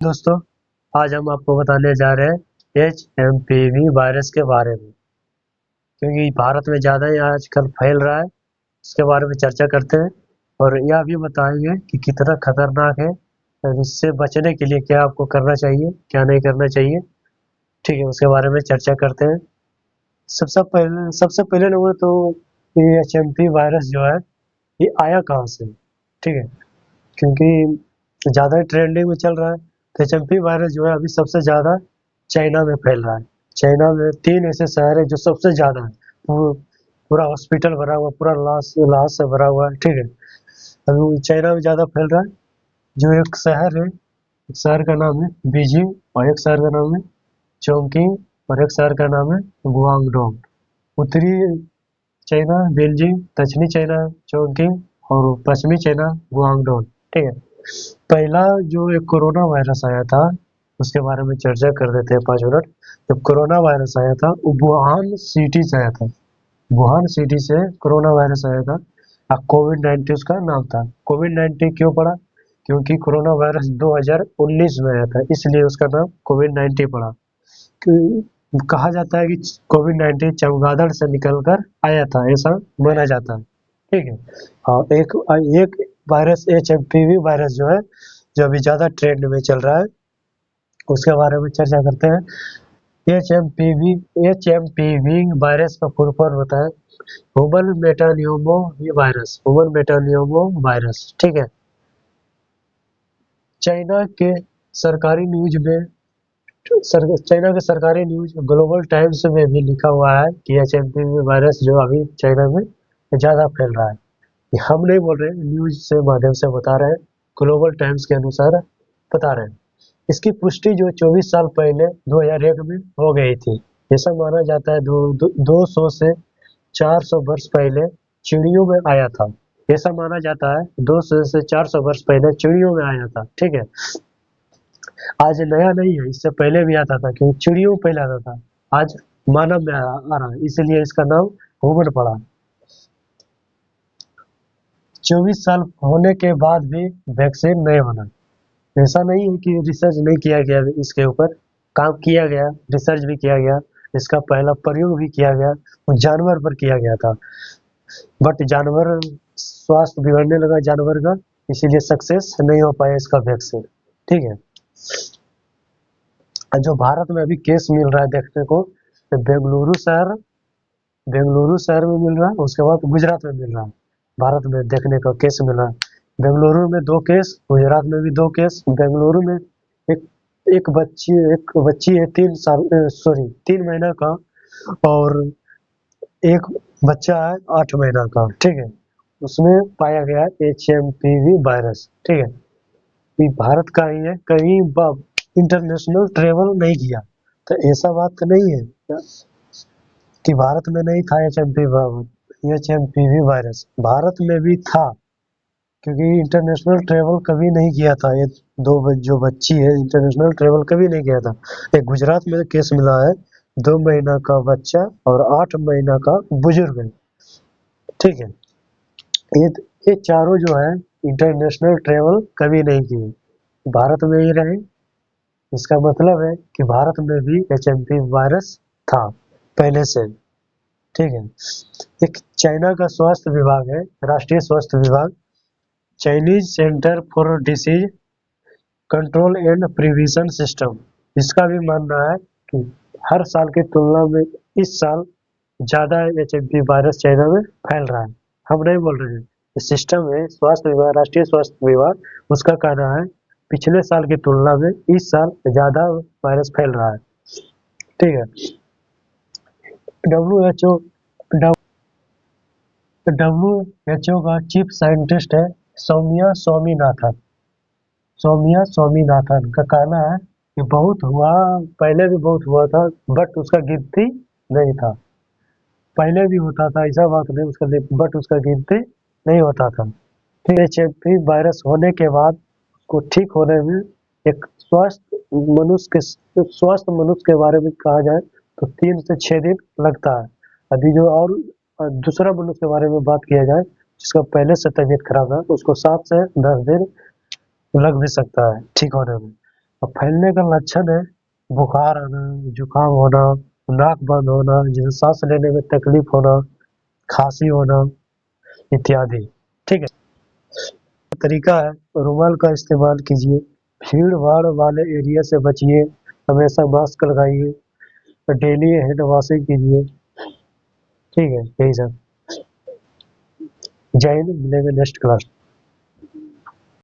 दोस्तों, आज हम आपको बताने जा रहे हैं HMPV वायरस के बारे में, क्योंकि भारत में ज़्यादा ही आजकल फैल रहा है। इसके बारे में चर्चा करते हैं और यह भी बताएंगे कि कितना खतरनाक है और इससे बचने के लिए क्या आपको करना चाहिए, क्या नहीं करना चाहिए। ठीक है, उसके बारे में चर्चा करते हैं। सबसे पहले नंबर तो ये HMP वायरस जो है, ये आया कहाँ से? ठीक है, क्योंकि ज़्यादा ही ट्रेंडिंग में चल रहा है। तो HMP वायरस जो है अभी सबसे ज़्यादा चाइना में फैल रहा है। चाइना में 3 ऐसे शहर है जो सबसे ज़्यादा है। पूरा हॉस्पिटल भरा हुआ, पूरा लाश लाश से भरा हुआ है। ठीक है, अभी चाइना में ज़्यादा फैल रहा है। जो एक शहर है, एक शहर का नाम है बीजिंग और एक शहर का नाम है चोंगकिंग और एक शहर का नाम है गुआंगडोंग। उत्तरी चाइना बेल्जिंग, दक्षिणी चाइना चोंगकिंग और पश्चिमी चाइना गुआंगडोंग। ठीक है, पहला जो एक कोरोना वायरस आया था उसके बारे में चर्चा कर देते हैं 5 मिनट। जब कोरोना वायरस आया था वो वुहान सिटी से आया था। वुहान सिटी से कोरोना वायरस आया था। कोविड 19 उसका नाम था। कोविड 19 क्यों पड़ा? क्योंकि कोरोना वायरस 2019 में आया था, इसलिए उसका नाम कोविड 19 पड़ा। कहा जाता है कि कोविड 19 चमगादड़ से निकलकर आया था, ऐसा माना जाता है। ठीक है, और एक एक वायरस HMPV वायरस जो है, जो अभी ज्यादा ट्रेंड में चल रहा है, उसके बारे में चर्चा करते हैं। H M P V virus का फुल फॉर्म होता है human metapneumo virus. Human metapneumo virus. ठीक है, चाइना के सरकारी न्यूज में चाइना के सरकारी न्यूज ग्लोबल टाइम्स में भी लिखा हुआ है कि HMPV वायरस जो अभी चाइना में ज्यादा फैल रहा है। ये हम नहीं बोल रहे, न्यूज से माध्यम से बता रहे हैं, ग्लोबल टाइम्स के अनुसार बता रहे हैं। इसकी पुष्टि जो 24 साल पहले 2001 में हो गई थी। ऐसा माना जाता है 200 से 400 वर्ष पहले चिड़ियों में आया था। ऐसा माना जाता है 200 से 400 वर्ष पहले चिड़ियों में आया था। ठीक है, आज नया नहीं है, इससे पहले भी आता था, क्योंकि चिड़ियों में पहले आता था। आज मानव में आ रहा है, इसलिए इसका नाम ह्यूमन पड़ा। 24 साल होने के बाद भी वैक्सीन नहीं बना। ऐसा नहीं है कि रिसर्च नहीं किया गया, इसके ऊपर काम किया गया, रिसर्च भी किया गया, इसका पहला प्रयोग भी किया गया, वो जानवर पर किया गया था। बट जानवर स्वास्थ्य बिगड़ने लगा जानवर का, इसीलिए सक्सेस नहीं हो पाया इसका वैक्सीन। ठीक है, जो भारत में अभी केस मिल रहा है देखने को, तो बेंगलुरु शहर में मिल रहा है, उसके बाद गुजरात में मिल रहा है। भारत में देखने का केस मिल रहा है। बेंगलुरु में 2 केस, गुजरात में भी 2 केस। बेंगलुरु में एक एक बच्ची है 3 महीना का, और एक बच्चा है 8 महीना का। ठीक है, उसमें पाया गया है HMPV वायरस। ठीक है, ये भारत का ही है, कहीं इंटरनेशनल ट्रेवल नहीं किया, तो ऐसा बात तो नहीं है कि भारत में नहीं था HMPV वायरस। भारत में भी था, क्योंकि इंटरनेशनल ट्रेवल कभी नहीं किया था। ये जो बच्ची है इंटरनेशनल ट्रेवल कभी नहीं किया था। एक गुजरात में केस मिला है, 2 महीना का बच्चा और 8 महीना का बुजुर्ग है। ठीक है, ये ये चारों जो है इंटरनेशनल ट्रेवल कभी नहीं किए, भारत में ही रहे। इसका मतलब है कि भारत में भी HMP वायरस था पहले से। ठीक है, एक चाइना का स्वास्थ्य विभाग है, राष्ट्रीय स्वास्थ्य विभाग, Chinese centre for disease control and prevention system. इसका भी मानना है कि हर साल की तुलना में इस साल ज्यादा HMP वायरस चाइना में फैल रहा है। हम नहीं बोल रहे हैं, सिस्टम है स्वास्थ्य विभाग, राष्ट्रीय स्वास्थ्य विभाग, उसका कहना है पिछले साल की तुलना में इस साल ज्यादा वायरस फैल रहा है। ठीक है, WHO WHO का चीफ साइंटिस्ट है सौम्या स्वामीनाथन का कहना है कि बहुत हुआ, पहले भी बहुत हुआ था, बट उसका गिनती नहीं था। पहले भी होता था, ऐसा बात नहीं, बट उसका गिनती नहीं होता था। फिर HMP वायरस होने के बाद उसको ठीक होने में एक स्वस्थ मनुष्य के बारे में कहा जाए तो 3 से 6 दिन लगता है। अभी जो और दूसरा मनुष्य के बारे में बात किया जाए जिसका पहले से तबीयत खराब है, उसको 7 से 10 दिन लग भी सकता है ठीक होने में। अब फैलने का लक्षण है बुखार आना, जुकाम होना, नाक बंद होना, जैसे सांस लेने में तकलीफ होना, खांसी होना इत्यादि। ठीक है, तरीका है रुमाल का इस्तेमाल कीजिए, भीड़ भाड़ वाले एरिया से बचिए, हमेशा मास्क लगाइए, डेली हैंड वॉशिंग कीजिए। ठीक है, यही सब। जय हिंद, मिलेंगे नेक्स्ट क्लास।